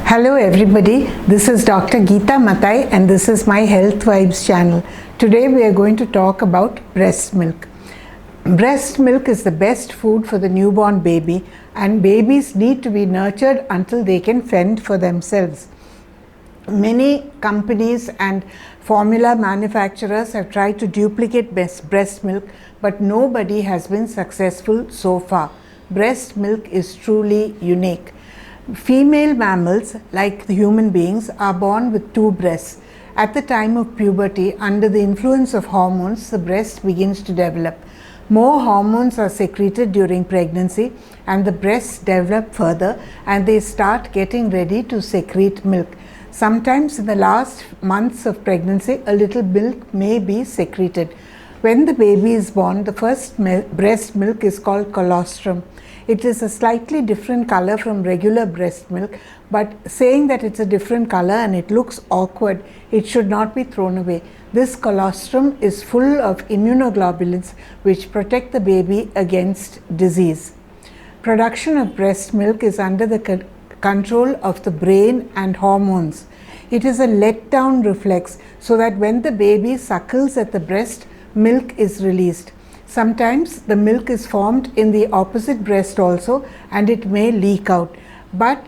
Hello everybody, this is Dr.Gita Mathai and this is my Health Vibes channel. Today we are going to talk about breast milk. Breast milk is the best food for the newborn baby, and babies need to be nurtured until they can fend for themselves. Many companies and formula manufacturers have tried to duplicate breast milk, but nobody has been successful so far. Breast milk is truly unique. Female mammals, like the human beings, are born with two breasts. At the time of puberty, under the influence of hormones, the breast begins to develop. More hormones are secreted during pregnancy and the breasts develop further and they start getting ready to secrete milk. Sometimes in the last months of pregnancy, a little milk may be secreted. When the baby is born, the first breast milk is called colostrum. It is a slightly different color from regular breast milk, but saying that it's a different color and it looks awkward, it should not be thrown away. This colostrum is full of immunoglobulins which protect the baby against disease. Production of breast milk is under the control of the brain and hormones. It is a let-down reflex so that when the baby suckles at the breast, milk is released. Sometimes the milk is formed in the opposite breast also and it may leak out. But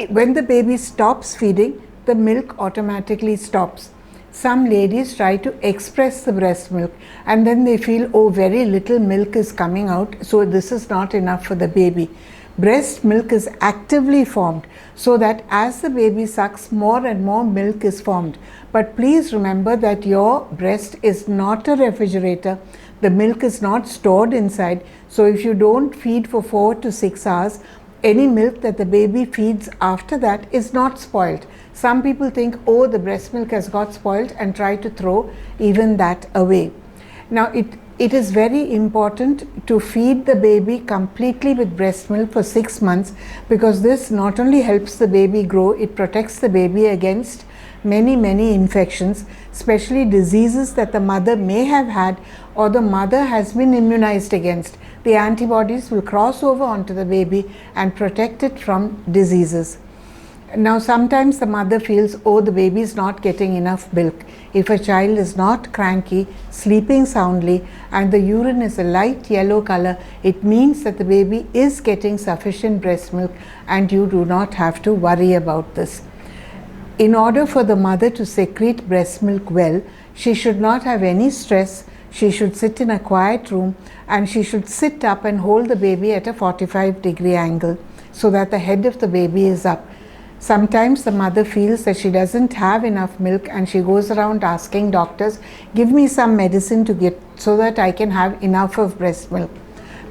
when the baby stops feeding, the milk automatically stops. Some ladies try to express the breast milk and then they feel, oh, very little milk is coming out, so this is not enough for the baby. Breast milk is actively formed so that as the baby sucks, more and more milk is formed. But please remember that your breast is not a refrigerator. The milk is not stored inside. So if you don't feed for 4 to 6 hours, any milk that the baby feeds after that is not spoiled. Some people think, oh, the breast milk has got spoiled, and try to throw even that away. Now, it is very important to feed the baby completely with breast milk for 6 months, because this not only helps the baby grow, it protects the baby against many infections, especially diseases that the mother may have had or the mother has been immunized against. The antibodies will cross over onto the baby and protect it from diseases. Now, sometimes the mother feels, oh, the baby is not getting enough milk. If a child is not cranky, sleeping soundly, and the urine is a light yellow color, it means that the baby is getting sufficient breast milk and you do not have to worry about this. In order for the mother to secrete breast milk well, she should not have any stress. She should sit in a quiet room and she should sit up and hold the baby at a 45-degree angle so that the head of the baby is up. Sometimes the mother feels that she doesn't have enough milk and she goes around asking doctors, give me some medicine to get so that I can have enough of breast milk.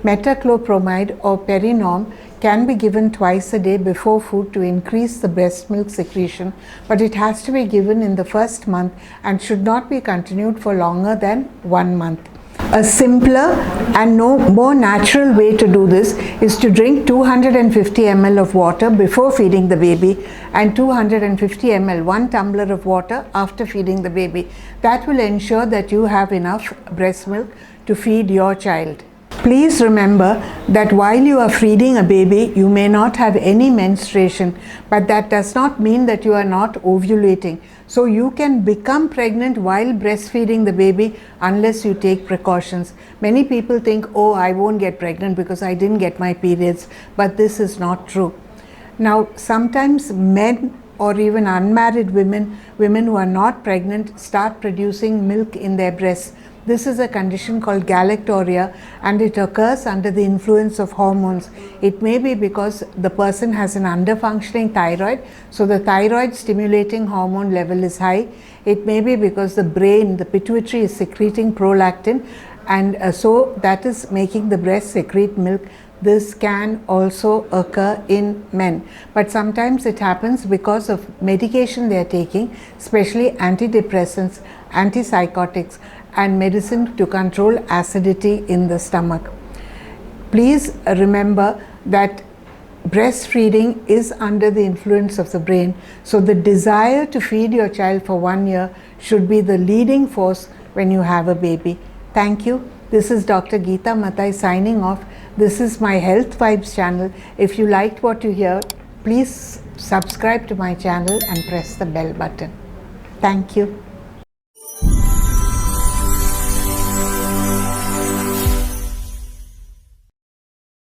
Metoclopramide or Perinorm can be given twice a day before food to increase the breast milk secretion, but it has to be given in the first month and should not be continued for longer than 1 month. A simpler and more natural way to do this is to drink 250 ml of water before feeding the baby and 250 ml, 1 tumbler of water after feeding the baby. That will ensure that you have enough breast milk to feed your child. Please remember that while you are feeding a baby, you may not have any menstruation, but that does not mean that you are not ovulating. So you can become pregnant while breastfeeding the baby unless you take precautions. Many people think, oh, I won't get pregnant because I didn't get my periods, but this is not true. Now, sometimes men or even unmarried women who are not pregnant start producing milk in their breasts. This is a condition called galactorrhea and it occurs under the influence of hormones. It may be because the person has an underfunctioning thyroid, so the thyroid stimulating hormone level is high. It may be because the brain, the pituitary, is secreting prolactin and so that is making the breast secrete milk. This can also occur in men, but sometimes it happens because of medication they are taking, especially antidepressants, antipsychotics, and medicine to control acidity in the stomach. Please remember that breastfeeding is under the influence of the brain, so the desire to feed your child for 1 year should be the leading force when you have a baby. Thank you. This is Dr. Gita Mathai signing off. This is my Health Vibes channel. If you liked what you hear, please subscribe to my channel and press the bell button. Thank you.